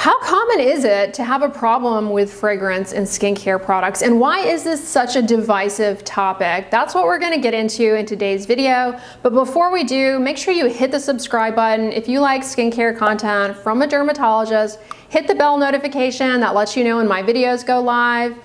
How common is it to have a problem with fragrance in skincare products, and why is this such a divisive topic? That's what we're going to get into in today's video. But before we do, make sure you hit the subscribe button. If you like skincare content from a dermatologist, hit the bell notification that lets you know when my videos go live.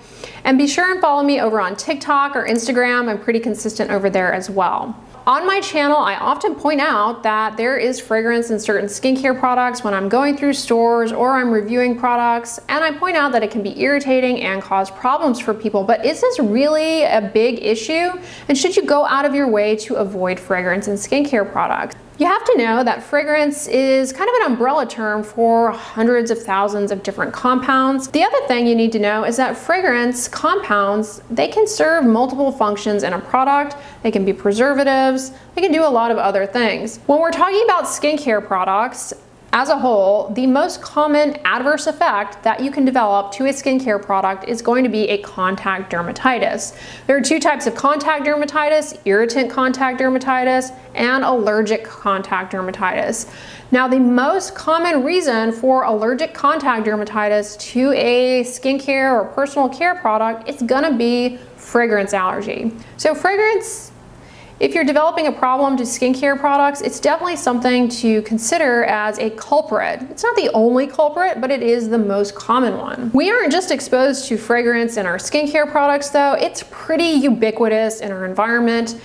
And be sure and follow me over on TikTok or Instagram. I'm pretty consistent over there as well. On my channel, I often point out that there is fragrance in certain skincare products when I'm going through stores or I'm reviewing products, and I point out that it can be irritating and cause problems for people. But is this really a big issue? And should you go out of your way to avoid fragrance in skincare products? You have to know that fragrance is kind of an umbrella term for hundreds of thousands of different compounds. The other thing you need to know is that fragrance compounds, they can serve multiple functions in a product. They can be preservatives. They can do a lot of other things. When we're talking about skincare products, as a whole, the most common adverse effect that you can develop to a skincare product is going to be a contact dermatitis. There are two types of contact dermatitis: irritant contact dermatitis and allergic contact dermatitis. Now, the most common reason for allergic contact dermatitis to a skincare or personal care product is gonna be fragrance allergy. So fragrance, if you're developing a problem to skincare products, it's definitely something to consider as a culprit. It's not the only culprit, but it is the most common one. We aren't just exposed to fragrance in our skincare products though. It's pretty ubiquitous in our environment.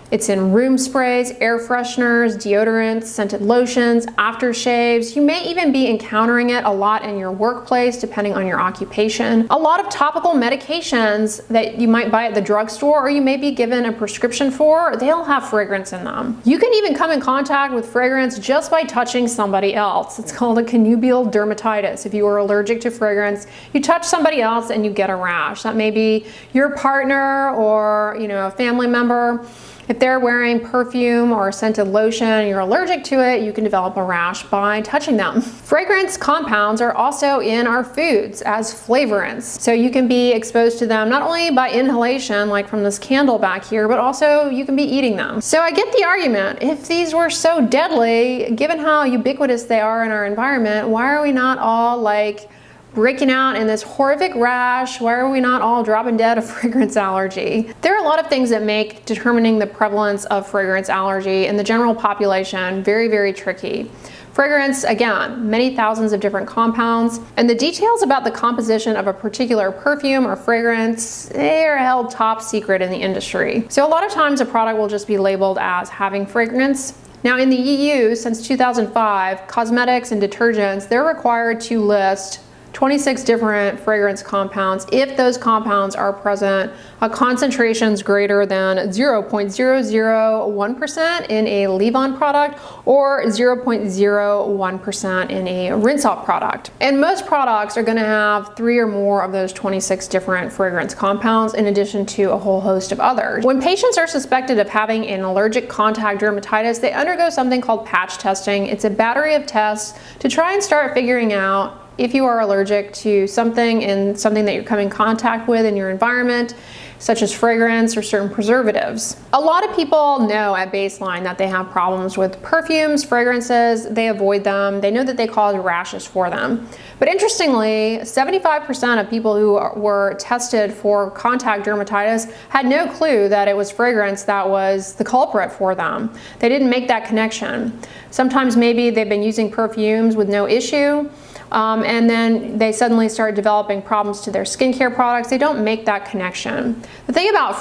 It's in room sprays, air fresheners, deodorants, scented lotions, aftershaves. You may even be encountering it a lot in your workplace, depending on your occupation. A lot of topical medications that you might buy at the drugstore or you may be given a prescription for, they'll have fragrance in them. You can even come in contact with fragrance just by touching somebody else. It's called a Conubial Dermatitis. If you are allergic to fragrance, you touch somebody else and you get a rash. That may be your partner or a family member. If they're wearing perfume or scented lotion and you're allergic to it, you can develop a rash by touching them. Fragrance compounds are also in our foods as flavorants. So you can be exposed to them not only by inhalation, like from this candle back here, but also you can be eating them. So I get the argument, if these were so deadly, given how ubiquitous they are in our environment, why are we not all like breaking out in this horrific rash? Why are we not all dropping dead of fragrance allergy? There are a lot of things that make determining the prevalence of fragrance allergy in the general population very, very tricky. Fragrance, again, many thousands of different compounds, and the details about the composition of a particular perfume or fragrance, they are held top secret in the industry. So a lot of times a product will just be labeled as having fragrance. Now in the EU, since 2005, cosmetics and detergents, they're required to list 26 different fragrance compounds if those compounds are present at concentrations greater than 0.001% in a leave-on product or 0.01% in a rinse-off product. And most products are going to have 3 or more of those 26 different fragrance compounds in addition to a whole host of others. When patients are suspected of having an allergic contact dermatitis, they undergo something called patch testing. It's a battery of tests to try and start figuring out if you are allergic to something that you're coming in contact with in your environment, such as fragrance or certain preservatives. A lot of people know at baseline that they have problems with perfumes, fragrances. They avoid them. They know that they cause rashes for them. But interestingly, 75% of people who were tested for contact dermatitis had no clue that it was fragrance that was the culprit for them. They didn't make that connection. Sometimes maybe they've been using perfumes with no issue, and then they suddenly start developing problems to their skincare products. They don't make that connection. The thing about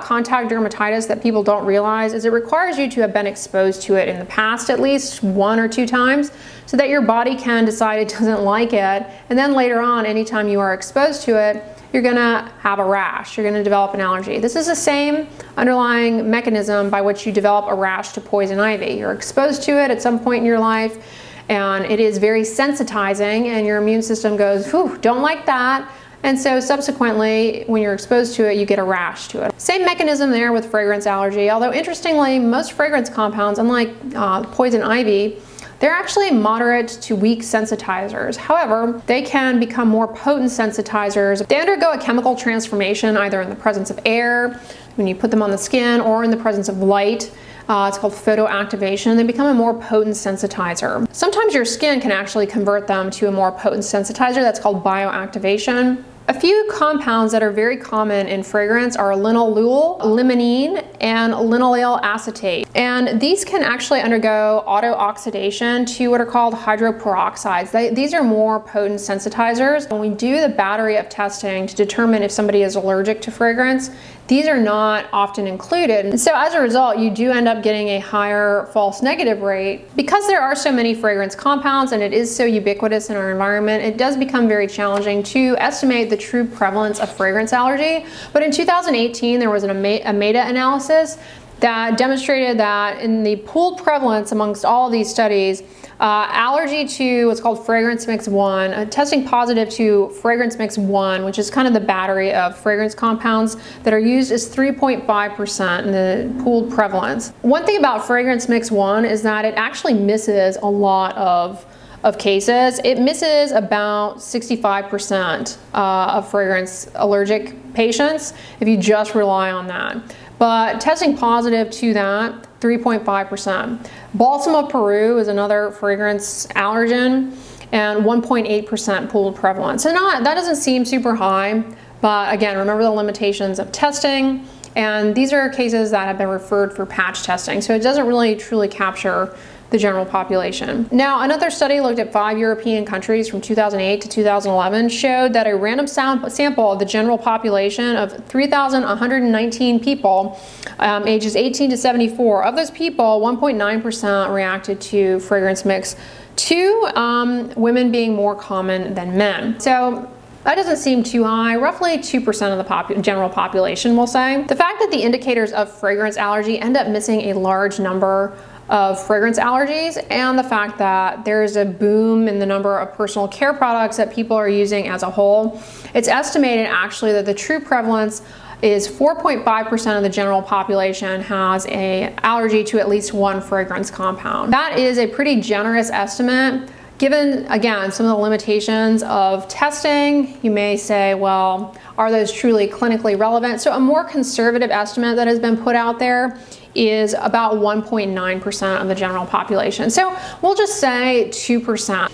contact dermatitis that people don't realize is it requires you to have been exposed to it in the past at least 1 or 2 times so that your body can decide it doesn't like it. And then later on, anytime you are exposed to it, you're gonna have a rash, you're gonna develop an allergy. This is the same underlying mechanism by which you develop a rash to poison ivy. You're exposed to it at some point in your life, and it is very sensitizing, and your immune system goes, whew, don't like that. And so subsequently, when you're exposed to it, you get a rash to it. Same mechanism there with fragrance allergy, although interestingly, most fragrance compounds, unlike poison ivy, they're actually moderate to weak sensitizers. However, they can become more potent sensitizers. They undergo a chemical transformation either in the presence of air, when you put them on the skin, or in the presence of light. It's called photoactivation. They become a more potent sensitizer. Sometimes your skin can actually convert them to a more potent sensitizer. That's called bioactivation. A few compounds that are very common in fragrance are linalool, limonene, and linolyl acetate. And these can actually undergo auto-oxidation to what are called hydroperoxides. These are more potent sensitizers. When we do the battery of testing to determine if somebody is allergic to fragrance, these are not often included. And so as a result, you do end up getting a higher false negative rate. Because there are so many fragrance compounds and it is so ubiquitous in our environment, it does become very challenging to estimate the true prevalence of fragrance allergy. But in 2018, there was a meta-analysis that demonstrated that in the pooled prevalence amongst all of these studies, allergy to what's called fragrance mix 1, testing positive to fragrance mix 1, which is kind of the battery of fragrance compounds that are used, is 3.5% in the pooled prevalence. One thing about fragrance mix 1 is that it actually misses a lot of cases. It misses about 65% of fragrance allergic patients if you just rely on that. But testing positive to that, 3.5%. Balsam of Peru is another fragrance allergen, and 1.8% pooled prevalence. So that doesn't seem super high, but again, remember the limitations of testing, and these are cases that have been referred for patch testing, so it doesn't really truly capture the general population. Now, another study looked at 5 European countries from 2008 to 2011 showed that a random sample of the general population of 3,119 people ages 18 to 74, of those people, 1.9% reacted to fragrance mix 2, women being more common than men. So that doesn't seem too high, roughly 2% of the general population, we'll say. The fact that the indicators of fragrance allergy end up missing a large number of fragrance allergies, and the fact that there's a boom in the number of personal care products that people are using as a whole, it's estimated actually that the true prevalence is 4.5% of the general population has an allergy to at least one fragrance compound. That is a pretty generous estimate. Given, again, some of the limitations of testing, you may say, well, are those truly clinically relevant? So a more conservative estimate that has been put out there is about 1.9% of the general population. So we'll just say 2%.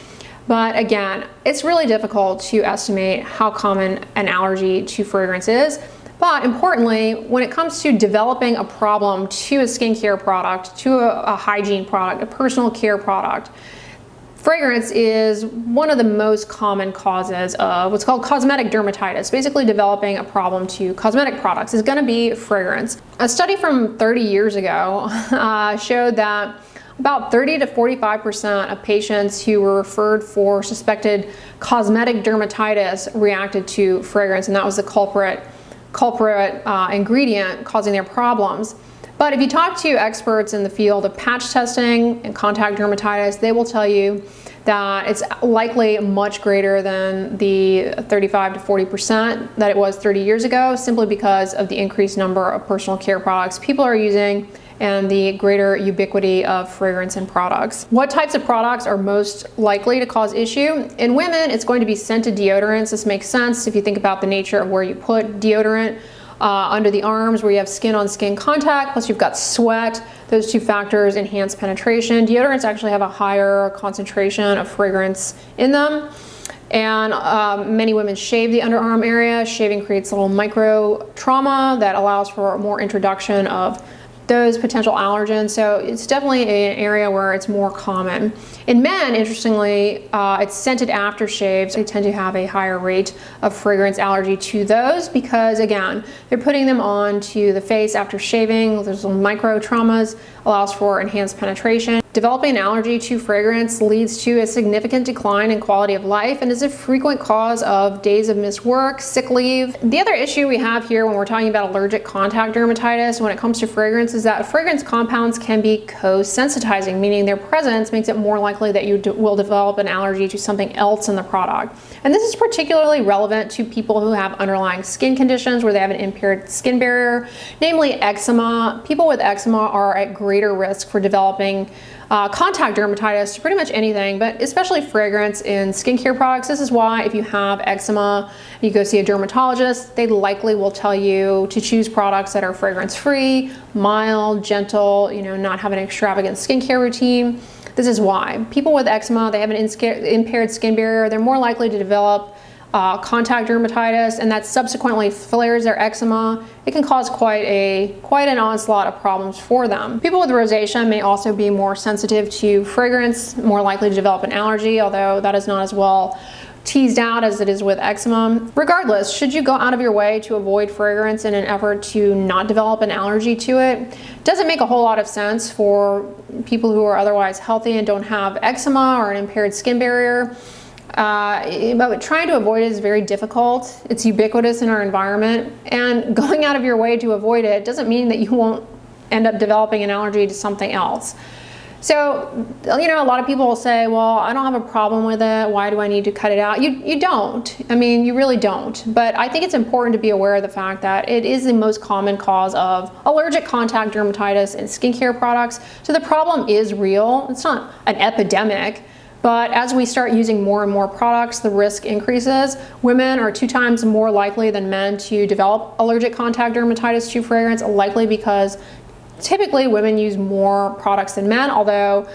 But again, it's really difficult to estimate how common an allergy to fragrance is. But importantly, when it comes to developing a problem to a skincare product, to a hygiene product, a personal care product, fragrance is one of the most common causes of what's called cosmetic dermatitis. Basically, developing a problem to cosmetic products is going to be fragrance. A study from 30 years ago showed that about 30 to 45% of patients who were referred for suspected cosmetic dermatitis reacted to fragrance, and that was the culprit ingredient causing their problems. But if you talk to experts in the field of patch testing and contact dermatitis, they will tell you that it's likely much greater than the 35 to 40% that it was 30 years ago, simply because of the increased number of personal care products people are using and the greater ubiquity of fragrance and products. What types of products are most likely to cause issue? In women, it's going to be scented deodorants. This makes sense if you think about the nature of where you put deodorant. Under the arms, where you have skin-on-skin contact, plus you've got sweat. Those two factors enhance penetration. Deodorants actually have a higher concentration of fragrance in them. And many women shave the underarm area. Shaving creates a little micro trauma that allows for more introduction of those potential allergens. So it's definitely an area where it's more common. In men, interestingly, it's scented aftershaves. They tend to have a higher rate of fragrance allergy to those because, again, they're putting them onto the face after shaving. There's little micro traumas, allows for enhanced penetration. Developing an allergy to fragrance leads to a significant decline in quality of life and is a frequent cause of days of missed work, sick leave. The other issue we have here when we're talking about allergic contact dermatitis when it comes to fragrance is that fragrance compounds can be co-sensitizing, meaning their presence makes it more likely that you will develop an allergy to something else in the product. And this is particularly relevant to people who have underlying skin conditions where they have an impaired skin barrier, namely eczema. People with eczema are at greater risk for developing contact dermatitis to pretty much anything, but especially fragrance in skincare products. This is why if you have eczema, you go see a dermatologist, they likely will tell you to choose products that are fragrance-free, mild, gentle, not have an extravagant skincare routine. This is why. People with eczema, they have an impaired skin barrier, they're more likely to develop contact dermatitis, and that subsequently flares their eczema. It can cause quite an onslaught of problems for them. People with rosacea may also be more sensitive to fragrance, more likely to develop an allergy, although that is not as well teased out as it is with eczema. Regardless, should you go out of your way to avoid fragrance in an effort to not develop an allergy to it? Doesn't make a whole lot of sense for people who are otherwise healthy and don't have eczema or an impaired skin barrier. But trying to avoid it is very difficult. It's ubiquitous in our environment, and going out of your way to avoid it doesn't mean that you won't end up developing an allergy to something else. So, a lot of people will say, well, I don't have a problem with it. Why do I need to cut it out? You don't. I mean, you really don't. But I think it's important to be aware of the fact that it is the most common cause of allergic contact dermatitis in skincare products. So the problem is real. It's not an epidemic. But as we start using more and more products, the risk increases. Women are 2 times more likely than men to develop allergic contact dermatitis to fragrance, likely because typically women use more products than men, although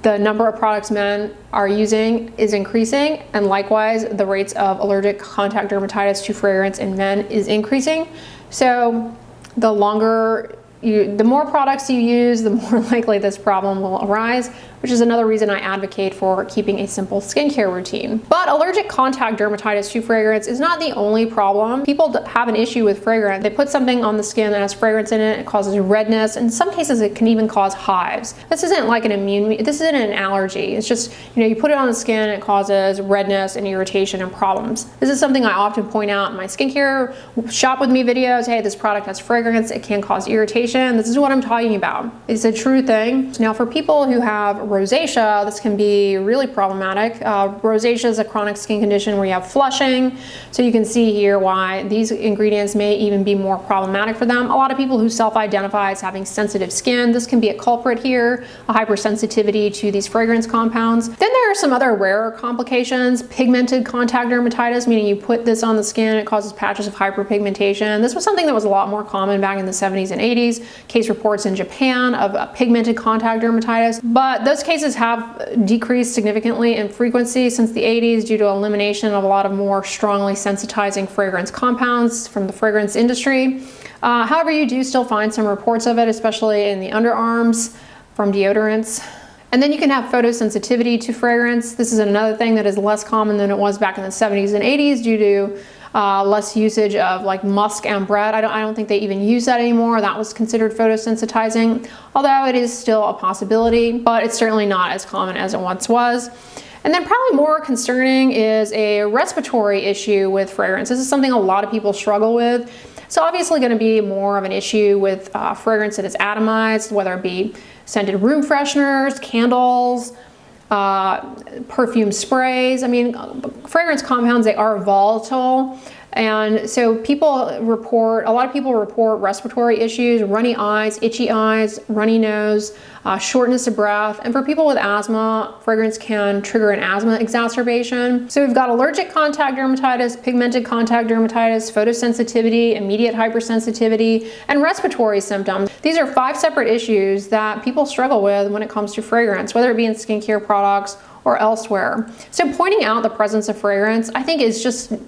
the number of products men are using is increasing, and likewise the rates of allergic contact dermatitis to fragrance in men is increasing. So the more products you use, the more likely this problem will arise, which is another reason I advocate for keeping a simple skincare routine. But allergic contact dermatitis to fragrance is not the only problem. People have an issue with fragrance. They put something on the skin that has fragrance in it, it causes redness. In some cases, it can even cause hives. This isn't like this isn't an allergy. It's just, you put it on the skin, it causes redness and irritation and problems. This is something I often point out in my skincare shop with me videos. Hey, this product has fragrance, it can cause irritation. This is what I'm talking about. It's a true thing. Now, for people who have rosacea, this can be really problematic. Rosacea is a chronic skin condition where you have flushing. So you can see here why these ingredients may even be more problematic for them. A lot of people who self-identify as having sensitive skin, this can be a culprit here, a hypersensitivity to these fragrance compounds. Then there are some other rarer complications. Pigmented contact dermatitis, meaning you put this on the skin, it causes patches of hyperpigmentation. This was something that was a lot more common back in the 70s and 80s. Case reports in Japan of pigmented contact dermatitis, but those cases have decreased significantly in frequency since the 80s due to elimination of a lot of more strongly sensitizing fragrance compounds from the fragrance industry. However, you do still find some reports of it, especially in the underarms from deodorants. And then you can have photosensitivity to fragrance. This is another thing that is less common than it was back in the 70s and 80s due to less usage of like musk and bread. I don't think they even use that anymore. That was considered photosensitizing, although it is still a possibility, but it's certainly not as common as it once was. And then probably more concerning is a respiratory issue with fragrance. This is something a lot of people struggle with. It's obviously going to be more of an issue with fragrance that is atomized, whether it be scented room fresheners, candles, perfume sprays. I mean, fragrance compounds, they are volatile. And so a lot of people report respiratory issues, runny eyes, itchy eyes, runny nose, shortness of breath. And for people with asthma, fragrance can trigger an asthma exacerbation. So we've got allergic contact dermatitis, pigmented contact dermatitis, photosensitivity, immediate hypersensitivity, and respiratory symptoms. These are 5 separate issues that people struggle with when it comes to fragrance, whether it be in skincare products or elsewhere. So pointing out the presence of fragrance, I think is just, in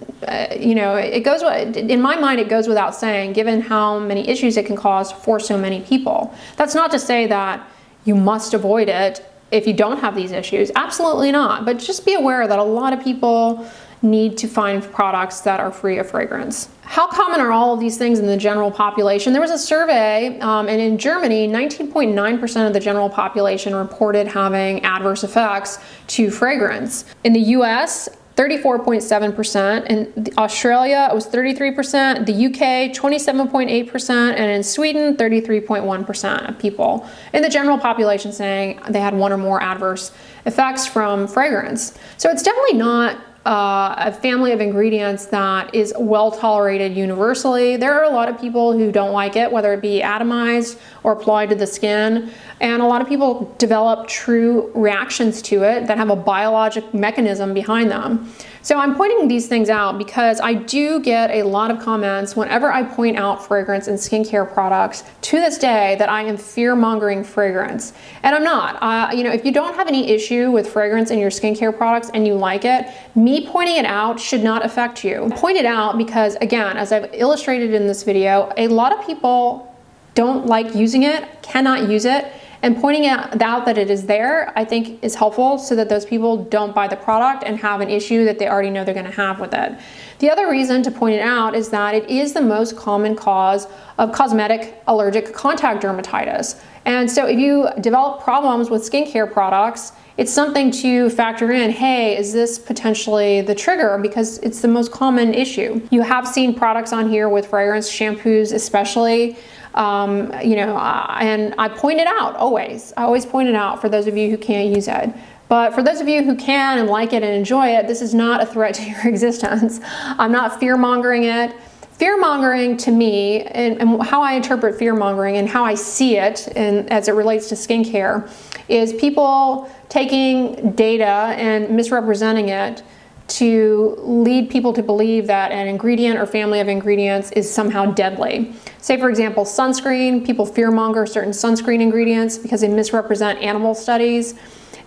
my mind, it goes without saying, given how many issues it can cause for so many people. That's not to say that you must avoid it if you don't have these issues. Absolutely not. But just be aware that a lot of people need to find products that are free of fragrance. How common are all of these things in the general population? There was a survey, and in Germany, 19.9% of the general population reported having adverse effects to fragrance. In the US, 34.7%, in Australia it was 33%, the UK 27.8%, and in Sweden 33.1% of people in the general population saying they had one or more adverse effects from fragrance. So it's definitely not a family of ingredients that is well tolerated universally. There are a lot of people who don't like it, whether it be atomized or applied to the skin, and a lot of people develop true reactions to it that have a biologic mechanism behind them. So I'm pointing these things out because I do get a lot of comments whenever I point out fragrance and skincare products to this day that I am fear-mongering fragrance. And I'm not. You know, if you don't have any issue with fragrance in your skincare products and you like it, me pointing it out should not affect you. I point it out because, again, as I've illustrated in this video, a lot of people don't like using it, cannot use it, and pointing out that it is there, I think, is helpful so that those people don't buy the product and have an issue that they already know they're gonna have with it. The other reason to point it out is that it is the most common cause of cosmetic allergic contact dermatitis. And so if you develop problems with skincare products, it's something to factor in. Hey, is this potentially the trigger? Because it's the most common issue. You have seen products on here with fragrance, shampoos especially, you know, and I point it out always. I always point it out for those of you who can't use it. But for those of you who can and like it and enjoy it, this is not a threat to your existence. I'm not fear-mongering it. Fear-mongering to me, and how I interpret fear-mongering and how I see it as it relates to skincare, is people taking data and misrepresenting it to lead people to believe that an ingredient or family of ingredients is somehow deadly. Say, for example, sunscreen. People fearmonger certain sunscreen ingredients because they misrepresent animal studies,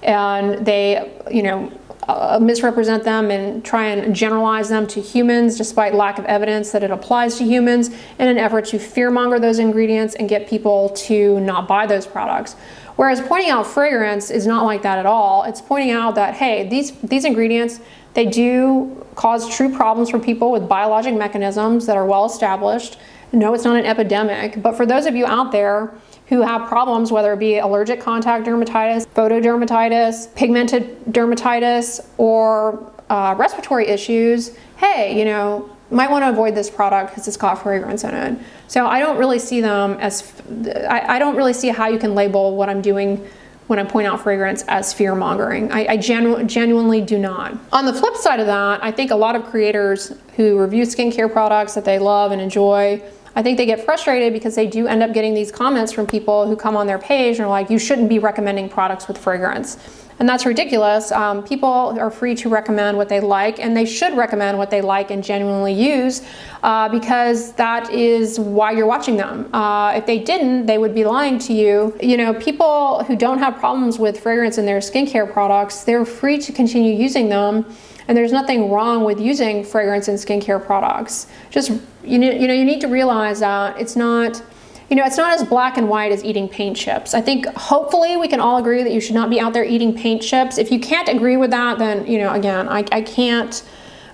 and they, you know, misrepresent them and try and generalize them to humans despite lack of evidence that it applies to humans, in an effort to fearmonger those ingredients and get people to not buy those products. Whereas pointing out fragrance is not like that at all. It's pointing out that, hey, these ingredients, they do cause true problems for people with biologic mechanisms that are well established. No, it's not an epidemic, but for those of you out there who have problems, whether it be allergic contact dermatitis, photodermatitis, pigmented dermatitis, or respiratory issues, hey, you know, might want to avoid this product because it's got fragrance in it. So I don't really see them as, I don't really see how you can label what I'm doing when I point out fragrance as fear-mongering. I genuinely do not. On the flip side of that, I think a lot of creators who review skincare products that they love and enjoy, I think they get frustrated because they do end up getting these comments from people who come on their page and are like, you shouldn't be recommending products with fragrance. And that's ridiculous. People are free to recommend what they like, and they should recommend what they like and genuinely use, because that is why you're watching them. If they didn't, they would be lying to you. You know, people who don't have problems with fragrance in their skincare products, they're free to continue using them. And there's nothing wrong with using fragrance in skincare products. Just, you need to realize that it's not, it's not as black and white as eating paint chips. I think hopefully we can all agree that you should not be out there eating paint chips. If you can't agree with that, then, again, I can't,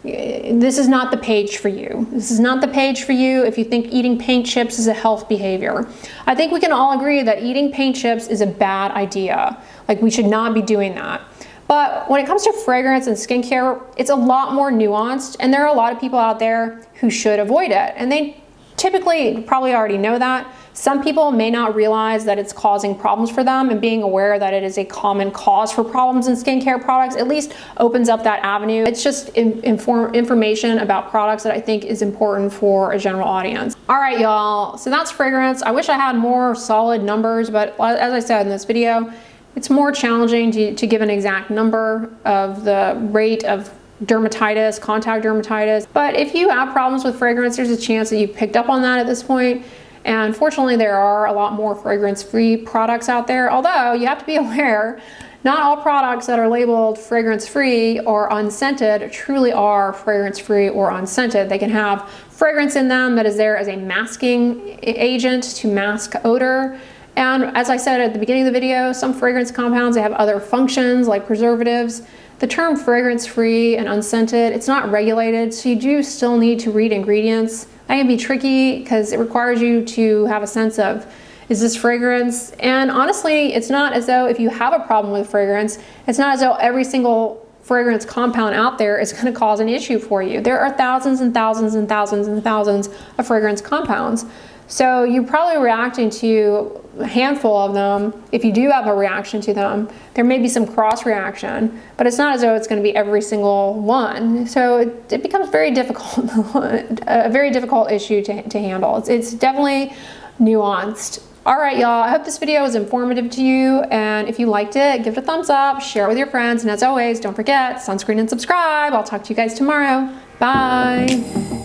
this is not the page for you. This is not the page for you if you think eating paint chips is a health behavior. I think we can all agree that eating paint chips is a bad idea. Like, we should not be doing that. But when it comes to fragrance and skincare, it's a lot more nuanced, and there are a lot of people out there who should avoid it. And they typically probably already know that. Some people may not realize that it's causing problems for them, and being aware that it is a common cause for problems in skincare products at least opens up that avenue. It's just information about products that I think is important for a general audience. All right, y'all, so that's fragrance. I wish I had more solid numbers, but as I said in this video, it's more challenging to give an exact number of the rate of dermatitis, contact dermatitis. But if you have problems with fragrance, there's a chance that you've picked up on that at this point. And fortunately, there are a lot more fragrance-free products out there. Although you have to be aware, not all products that are labeled fragrance-free or unscented truly are fragrance-free or unscented. They can have fragrance in them that is there as a masking agent to mask odor. And as I said at the beginning of the video, some fragrance compounds, they have other functions like preservatives. The term fragrance-free and unscented, it's not regulated, so you do still need to read ingredients. That can be tricky because it requires you to have a sense of, is this fragrance? And honestly, it's not as though if you have a problem with fragrance, it's not as though every single fragrance compound out there is going to cause an issue for you. There are thousands and thousands and thousands and thousands of fragrance compounds. So you're probably reacting to handful of them, if you do have a reaction to them, there may be some cross reaction, but it's not as though it's going to be every single one. So it becomes very difficult, a very difficult issue to handle. It's definitely nuanced. All right, y'all, I hope this video was informative to you, and if you liked it, give it a thumbs up, share it with your friends, and as always, don't forget, sunscreen and subscribe. I'll talk to you guys tomorrow. Bye.